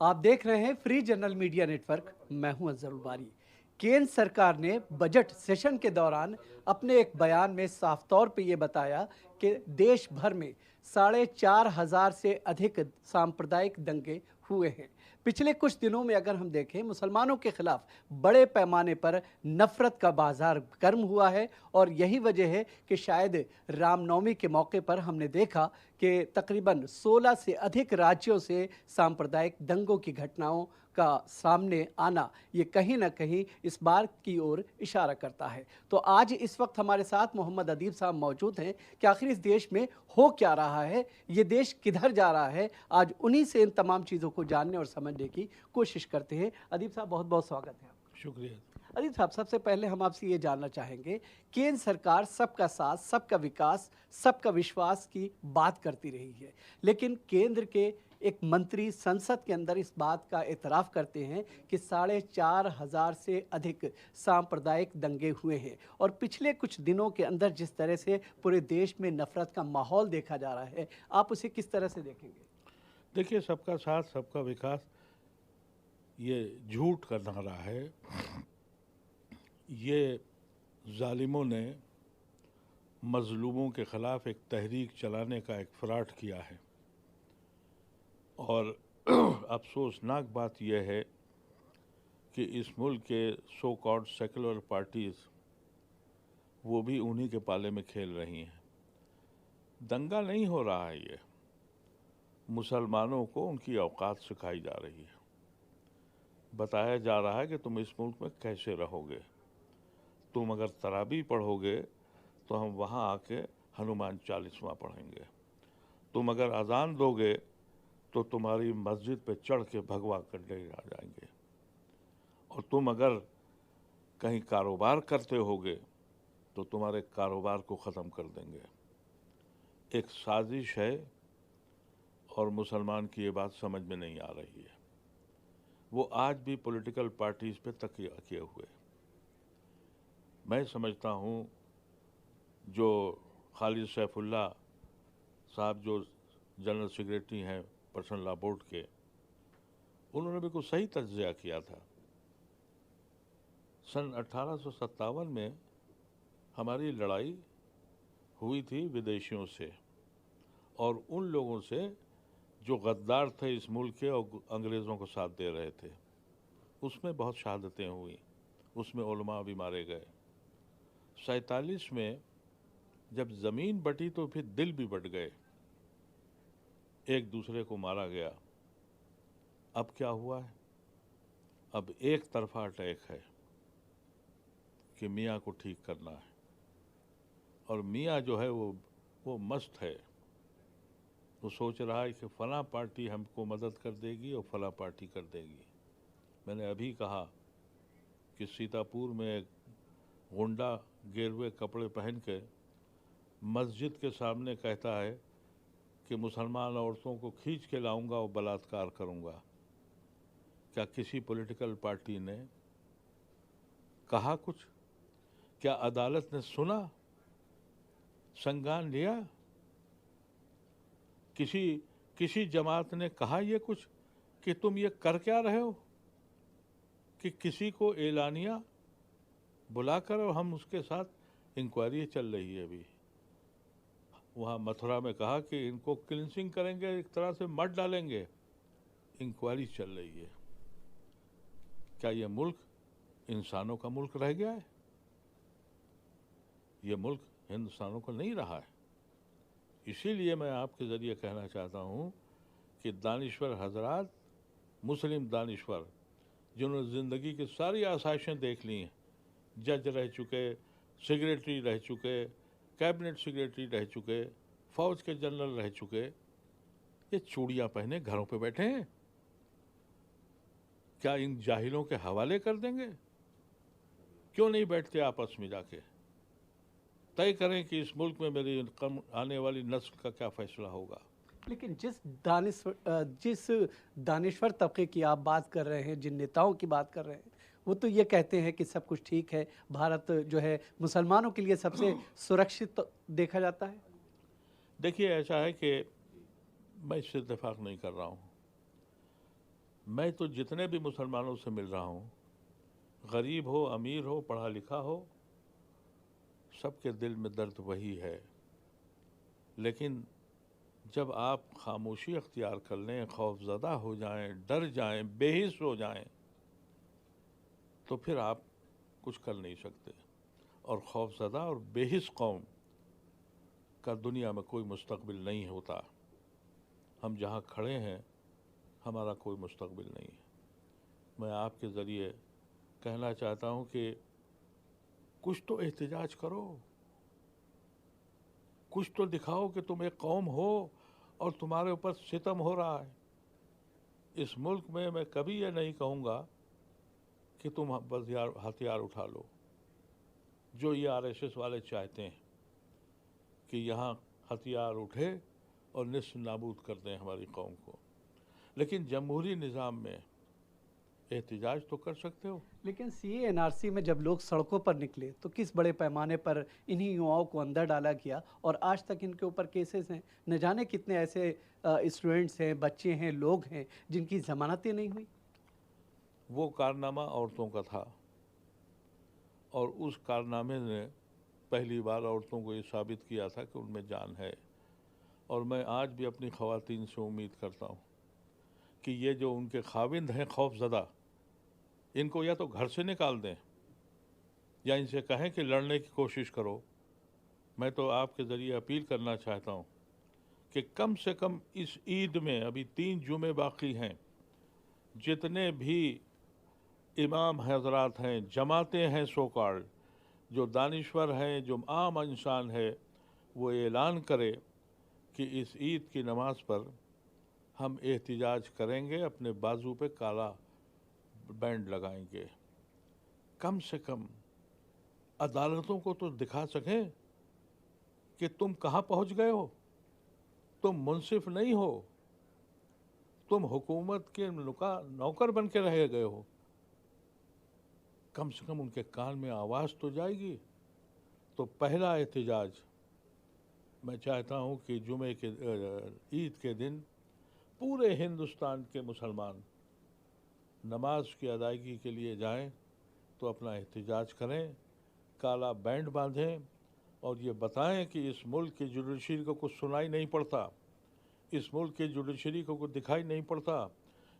आप देख रहे हैं फ्री जनरल मीडिया नेटवर्क। मैं हूं अजहरुल बारी। केंद्र सरकार ने बजट सेशन के दौरान अपने एक बयान में साफ तौर पे ये बताया कि देश भर में 4,500 से अधिक सांप्रदायिक दंगे हुए हैं। पिछले कुछ दिनों में अगर हम देखें, मुसलमानों के खिलाफ बड़े पैमाने पर नफरत का बाजार गर्म हुआ है और यही वजह है कि शायद रामनवमी के मौके पर हमने देखा कि तकरीबन 16 से अधिक राज्यों से सांप्रदायिक दंगों की घटनाओं का सामने आना ये कहीं ना कहीं इस बात की ओर इशारा करता है। तो आज इस वक्त हमारे साथ मोहम्मद अदीब साहब मौजूद हैं कि आखिर इस देश में हो क्या रहा है, ये देश किधर जा रहा है। आज उन्हीं से इन तमाम चीज़ों को जानने और समझने की कोशिश करते हैं। अदीब साहब, बहुत बहुत स्वागत है। शुक्रिया। अदीब साहब, सबसे पहले हम आपसे ये जानना चाहेंगे, केंद्र सरकार सबका साथ, सबका विकास, सबका विश्वास की बात करती रही है, लेकिन केंद्र के एक मंत्री संसद के अंदर इस बात का एतराफ़ करते हैं कि 4,500 से अधिक सांप्रदायिक दंगे हुए हैं। और पिछले कुछ दिनों के अंदर जिस तरह से पूरे देश में नफ़रत का माहौल देखा जा रहा है, आप उसे किस तरह से देखेंगे? देखिए, सबका साथ सबका विकास ये झूठ का नारा है। ये जालिमों ने मजलूमों के ख़िलाफ़ एक तहरीक चलाने का एक फ्रॉड किया है और अफसोसनाक बात यह है कि इस मुल्क के सो कॉल्ड सेकुलर पार्टीज़ वो भी उन्हीं के पाले में खेल रही हैं। दंगा नहीं हो रहा है, ये मुसलमानों को उनकी औकात सिखाई जा रही है। बताया जा रहा है कि तुम इस मुल्क में कैसे रहोगे। तुम अगर तराबी पढ़ोगे तो हम वहाँ आके हनुमान चालीसवां पढ़ेंगे। तुम अगर अजान दोगे तो तुम्हारी मस्जिद पे चढ़ के भगवा करने आ जाएंगे। और तुम अगर कहीं कारोबार करते होगे तो तुम्हारे कारोबार को ख़त्म कर देंगे। एक साजिश है और मुसलमान की ये बात समझ में नहीं आ रही है। वो आज भी पॉलिटिकल पार्टीज़ पे तकिया किए हुए। मैं समझता हूँ जो खालिद सैफुल्लाह साहब जो जनरल सेक्रेटरी हैं पर्सनल लॉ बोर्ड के, उन्होंने बिल्कुल सही तज्ज़िया किया था। सन 1857 में हमारी लड़ाई हुई थी विदेशियों से और उन लोगों से जो गद्दार थे इस मुल्क के और अंग्रेज़ों को साथ दे रहे थे। उसमें बहुत शहादतें हुई, उसमें उलमा भी मारे गए। 47 में जब ज़मीन बटी तो फिर दिल भी बट गए, एक दूसरे को मारा गया। अब क्या हुआ है? अब एक तरफा अटैक है कि मियाँ को ठीक करना है और मियाँ जो है वो मस्त है। वो सोच रहा है कि फ़लाँ पार्टी हमको मदद कर देगी और फ़लाँ पार्टी कर देगी। मैंने अभी कहा कि सीतापुर में एक गुंडा गेरुए कपड़े पहन के मस्जिद के सामने कहता है कि मुसलमान औरतों को खींच के लाऊंगा और बलात्कार करूंगा। क्या किसी पॉलिटिकल पार्टी ने कहा कुछ? क्या अदालत ने सुना, संज्ञान लिया? किसी जमात ने कहा ये कुछ कि तुम ये कर क्या रहे हो? कि किसी को एलानिया बुलाकर और हम उसके साथ इंक्वायरी चल रही है। अभी वहाँ मथुरा में कहा कि इनको क्लिनसिंग करेंगे, एक तरह से मर डालेंगे। इंक्वायरी चल रही है। क्या ये मुल्क इंसानों का मुल्क रह गया है? ये मुल्क हिंदुस्तानों का नहीं रहा है। इसीलिए मैं आपके ज़रिए कहना चाहता हूँ कि दानिश्वर हजरात, मुस्लिम दानिश्वर जिन्होंने ज़िंदगी की सारी आसाइशें देख ली हैं, जज रह चुके, सेक्रेटरी रह चुके, कैबिनेट सेक्रेटरी रह चुके, फ़ौज के जनरल रह चुके, ये चूड़ियाँ पहने घरों पे बैठे हैं। क्या इन जाहिलों के हवाले कर देंगे? क्यों नहीं बैठते आपस में जाके तय करें कि इस मुल्क में मेरी आने वाली नस्ल का क्या फैसला होगा? लेकिन जिस दानिश्वर तबके की आप बात कर रहे हैं, जिन नेताओं की बात कर रहे हैं, वो तो ये कहते हैं कि सब कुछ ठीक है, भारत जो है मुसलमानों के लिए सबसे सुरक्षित देखा जाता है। देखिए, ऐसा है कि मैं इससे इत्तेफाक नहीं कर रहा हूँ। मैं तो जितने भी मुसलमानों से मिल रहा हूँ, गरीब हो, अमीर हो, पढ़ा लिखा हो, सबके दिल में दर्द वही है। लेकिन जब आप खामोशी अख्तियार कर लें, खौफज़दा हो जाएं, डर जाएं, बेहिस हो जाएं, तो फिर आप कुछ कर नहीं सकते। और खौफज़दा और बेहिस कौम का दुनिया में कोई मुस्तकबिल नहीं होता। हम जहाँ खड़े हैं, हमारा कोई मुस्तकबिल नहीं है। मैं आपके ज़रिए कहना चाहता हूँ कि कुछ तो एहतिजाज करो, कुछ तो दिखाओ कि तुम एक कौम हो और तुम्हारे ऊपर सितम हो रहा है। इस मुल्क में मैं कभी ये नहीं कहूँगा कि तुम बस यार हथियार उठा लो, जो ये आरएसएस वाले चाहते हैं कि यहाँ हथियार उठे और निस्फ नाबूद कर दें हमारी कौम को। लेकिन जमहूरी निज़ाम में एहतिजाज तो कर सकते हो। लेकिन सीए एनआरसी में जब लोग सड़कों पर निकले तो किस बड़े पैमाने पर इन्हीं युवाओं को अंदर डाला गया, और आज तक इनके ऊपर केसेस हैं। न जाने कितने ऐसे स्टूडेंट्स हैं, बच्चे हैं, लोग हैं जिनकी जमानतें नहीं हुई। वो कारनामा औरतों का था, और उस कारनामे ने पहली बार औरतों को ये साबित किया था कि उनमें जान है। और मैं आज भी अपनी ख़वातीन से उम्मीद करता हूँ कि ये जो उनके खाविंद हैं खौफज़दा, इनको या तो घर से निकाल दें या इनसे कहें कि लड़ने की कोशिश करो। मैं तो आपके ज़रिए अपील करना चाहता हूँ कि कम से कम इस ईद में, अभी 3 जुमे बाकी हैं, जितने भी इमाम हजरात हैं, जमातें हैं सो कॉल्ड, जो दानिश्वर हैं, जो आम इंसान है, वो ऐलान करे कि इस ईद की नमाज पर हम एहतिजाज करेंगे, अपने बाजू पे काला बैंड लगाएंगे। कम से कम अदालतों को तो दिखा सकें कि तुम कहाँ पहुँच गए हो। तुम मुंसिफ नहीं हो, तुम हुकूमत के नौकर बन के रह गए हो। कम से कम उनके कान में आवाज़ तो जाएगी। तो पहला एहतिजाज मैं चाहता हूँ कि जुमे के ईद के दिन पूरे हिंदुस्तान के मुसलमान नमाज की अदायगी के लिए जाएं, तो अपना एहतिजाज करें, काला बैंड बांधें और ये बताएं कि इस मुल्क की जुडिशरी को कुछ सुनाई नहीं पड़ता, इस मुल्क की जुडिशरी को कुछ दिखाई नहीं पड़ता।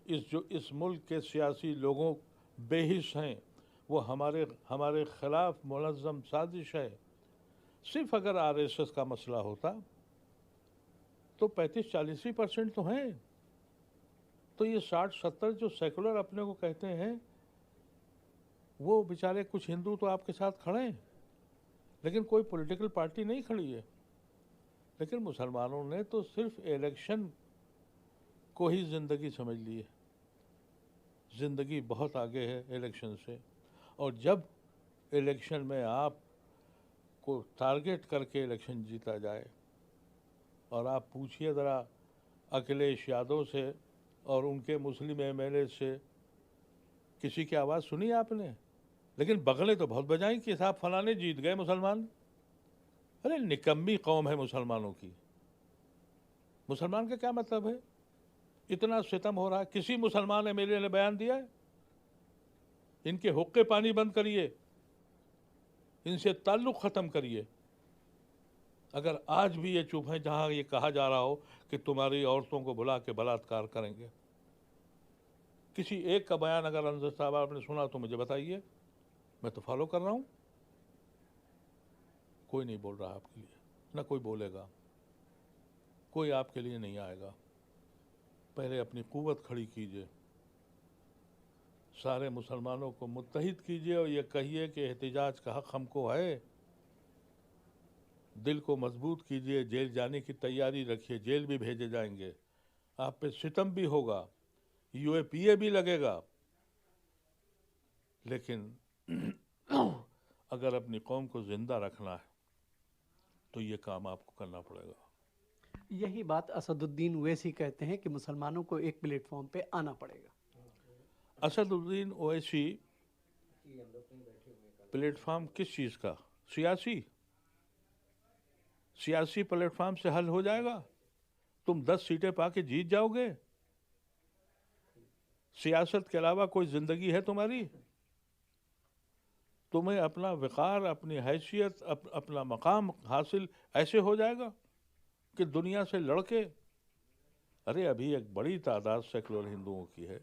इस मुल्क के सियासी लोगों बेहिस हैं, वो हमारे ख़िलाफ़ मुनज़्ज़म साजिश है। सिर्फ अगर आरएसएस का मसला होता तो 35-40% तो हैं। तो ये 60-70 जो सेकुलर अपने को कहते हैं, वो बेचारे कुछ हिंदू तो आपके साथ खड़े हैं, लेकिन कोई पॉलिटिकल पार्टी नहीं खड़ी है। लेकिन मुसलमानों ने तो सिर्फ इलेक्शन को ही ज़िंदगी समझ ली है। ज़िंदगी बहुत आगे है इलेक्शन से। और जब इलेक्शन में आप को टारगेट करके इलेक्शन जीता जाए, और आप पूछिए ज़रा अखिलेश यादव से और उनके मुस्लिम एमएलए से, किसी की आवाज़ सुनी आपने? लेकिन बगलें तो बहुत बजाई कि साहब फलाने जीत गए मुसलमान। अरे निकम्मी कौम है मुसलमानों की। मुसलमान का क्या मतलब है? इतना सितम हो रहा है, किसी मुसलमान एमएलए ने बयान दिया है? इनके हुक्के पानी बंद करिए, इनसे ताल्लुक़ ख़त्म करिए। अगर आज भी ये चुप हैं, जहाँ ये कहा जा रहा हो कि तुम्हारी औरतों को बुला के बलात्कार करेंगे। किसी एक का बयान अगर अंजर साहब आपने सुना तो मुझे बताइए, मैं तो फॉलो कर रहा हूँ। कोई नहीं बोल रहा आपके लिए, ना कोई बोलेगा, कोई आपके लिए नहीं आएगा। पहले अपनी क़ुव्वत खड़ी कीजिए, सारे मुसलमानों को मुत्तहिद कीजिए और ये कहिए कि एहतिजाज का हक़ हमको है। दिल को मजबूत कीजिए, जेल जाने की तैयारी रखिए, जेल भी भेजे जाएंगे, आप पे सितम भी होगा, यूएपीए भी लगेगा, लेकिन अगर अपनी कौम को ज़िंदा रखना है तो ये काम आपको करना पड़ेगा। यही बात असदुद्दीन ओवैसी कहते हैं कि मुसलमानों को एक प्लेटफॉर्म पे आना पड़ेगा। असदुद्दीन ओवैसी प्लेटफॉर्म किस चीज़ का? सियासी प्लेटफॉर्म से हल हो जाएगा? तुम 10 सीटें पाके जीत जाओगे? सियासत के अलावा कोई जिंदगी है तुम्हारी? तुम्हें अपना वक़ार, अपनी हैसियत, अपना मकाम हासिल ऐसे हो जाएगा कि दुनिया से लड़के? अरे अभी एक बड़ी तादाद सेकुलर हिंदुओं की है,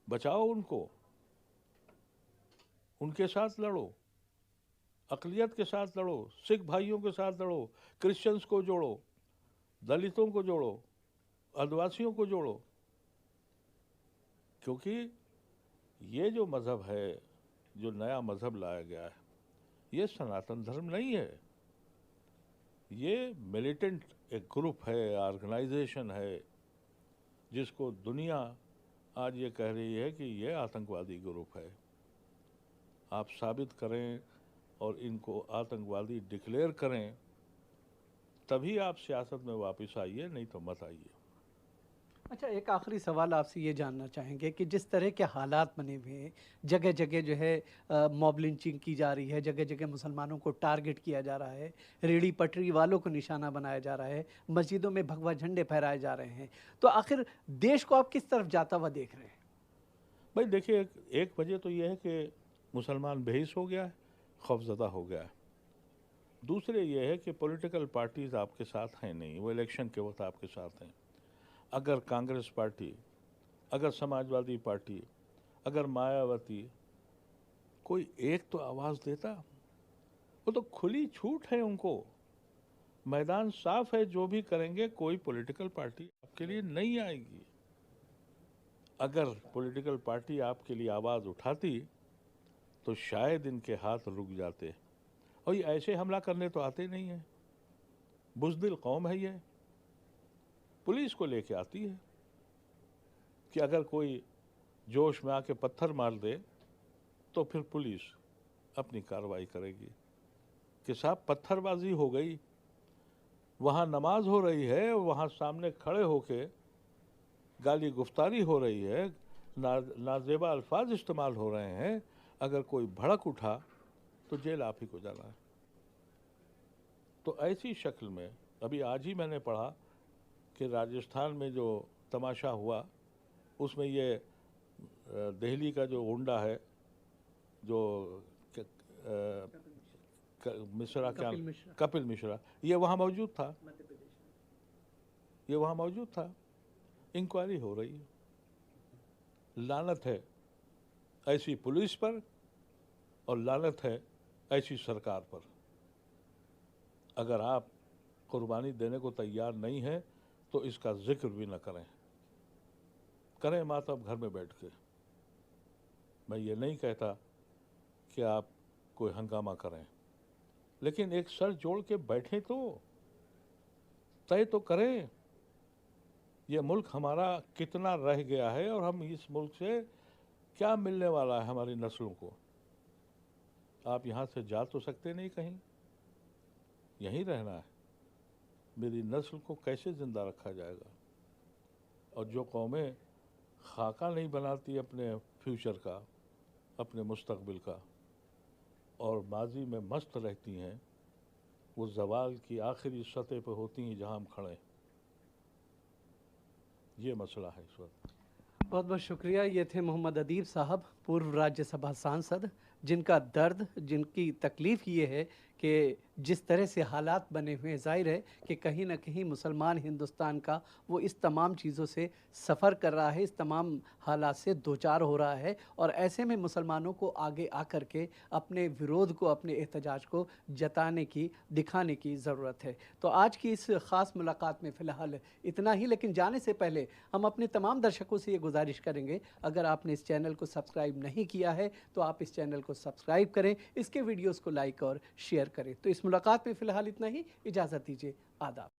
बचाओ उनको, उनके साथ लड़ो, अक़लियत के साथ लड़ो, सिख भाइयों के साथ लड़ो, क्रिश्चियंस को जोड़ो, दलितों को जोड़ो, आदिवासियों को जोड़ो, क्योंकि ये जो मज़हब है, जो नया मज़हब लाया गया है, ये सनातन धर्म नहीं है। ये मिलिटेंट एक ग्रुप है, ऑर्गेनाइजेशन है, जिसको दुनिया आज ये कह रही है कि ये आतंकवादी ग्रुप है। आप साबित करें और इनको आतंकवादी डिक्लेयर करें, तभी आप सियासत में वापस आइए, नहीं तो मत आइए। अच्छा, एक आखिरी सवाल आपसे ये जानना चाहेंगे कि जिस तरह के हालात बने हुए हैं, जगह जगह जो है मॉब लिंचिंग की जा रही है, जगह जगह मुसलमानों को टारगेट किया जा रहा है, रेहड़ी पटरी वालों को निशाना बनाया जा रहा है, मस्जिदों में भगवा झंडे फहराए जा रहे हैं, तो आखिर देश को आप किस तरफ जाता हुआ देख रहे हैं? भाई देखिए, एक वजह तो यह है कि मुसलमान बेहिस हो गया है, खौफजदा हो गया है। दूसरे ये है कि पॉलिटिकल पार्टीज़ आपके साथ हैं नहीं, वो इलेक्शन के वक्त आपके साथ हैं। अगर कांग्रेस पार्टी, अगर समाजवादी पार्टी, अगर मायावती, कोई एक तो आवाज़ देता, वो तो खुली छूट है उनको, मैदान साफ है, जो भी करेंगे, कोई पॉलिटिकल पार्टी आपके लिए नहीं आएगी। अगर पॉलिटिकल पार्टी आपके लिए आवाज़ उठाती तो शायद इनके हाथ रुक जाते, और ये ऐसे हमला करने तो आते नहीं हैं। बुज़दिल कौम है ये, पुलिस को लेके आती है कि अगर कोई जोश में आके पत्थर मार दे तो फिर पुलिस अपनी कार्रवाई करेगी कि साहब पत्थरबाजी हो गई, वहाँ नमाज हो रही है, वहाँ सामने खड़े होके गाली गुफ्तारी हो रही है, नाजेबा अल्फाज इस्तेमाल हो रहे हैं, अगर कोई भड़क उठा तो जेल आप ही को जाना है। तो ऐसी शक्ल में अभी आज ही मैंने पढ़ा कि राजस्थान में जो तमाशा हुआ, उसमें ये दिल्ली का जो गुंडा है, जो मिश्रा, क्या कपिल मिश्रा, ये वहाँ मौजूद था, ये वहाँ मौजूद था। इंक्वायरी हो रही है। लानत है ऐसी पुलिस पर और लानत है ऐसी सरकार पर। अगर आप कुर्बानी देने को तैयार नहीं हैं तो इसका जिक्र भी न करें, करें मातम घर में बैठ के। मैं ये नहीं कहता कि आप कोई हंगामा करें, लेकिन एक सर जोड़ के बैठें तो तय तो करें ये मुल्क हमारा कितना रह गया है और हम इस मुल्क से क्या मिलने वाला है हमारी नस्लों को। आप यहाँ से जा तो सकते नहीं, कहीं यहीं रहना है। मेरी नस्ल को कैसे ज़िंदा रखा जाएगा? और जो कौमें खाका नहीं बनाती अपने फ्यूचर का, अपने मुस्तकबिल का, और माजी में मस्त रहती हैं, वो ज़वाल की आखिरी सतह पर होती हैं जहाँ हम खड़े। ये मसला है इस वक्त। बहुत बहुत शुक्रिया। ये थे मोहम्मद अदीब साहब, पूर्व राज्यसभा सांसद, जिनका दर्द, जिनकी तकलीफ़ ये है कि जिस तरह से हालात बने हुए हैं, ज़ाहिर है कि कहीं ना कहीं मुसलमान हिंदुस्तान का वो इस तमाम चीज़ों से सफ़र कर रहा है, इस तमाम हालात से दो चार हो रहा है, और ऐसे में मुसलमानों को आगे आकर के अपने विरोध को, अपने एहतजाज को जताने की, दिखाने की ज़रूरत है। तो आज की इस ख़ास मुलाकात में फ़िलहाल इतना ही, लेकिन जाने से पहले हम अपने तमाम दर्शकों से ये गुजारिश करेंगे, अगर आपने इस चैनल को सब्सक्राइब नहीं किया है तो आप इस चैनल को सब्सक्राइब करें, इसके वीडियोज़ को लाइक और शेयर करें। तो इस मुलाकात में फ़िलहाल इतना ही, इजाज़त दीजिए, आदाब।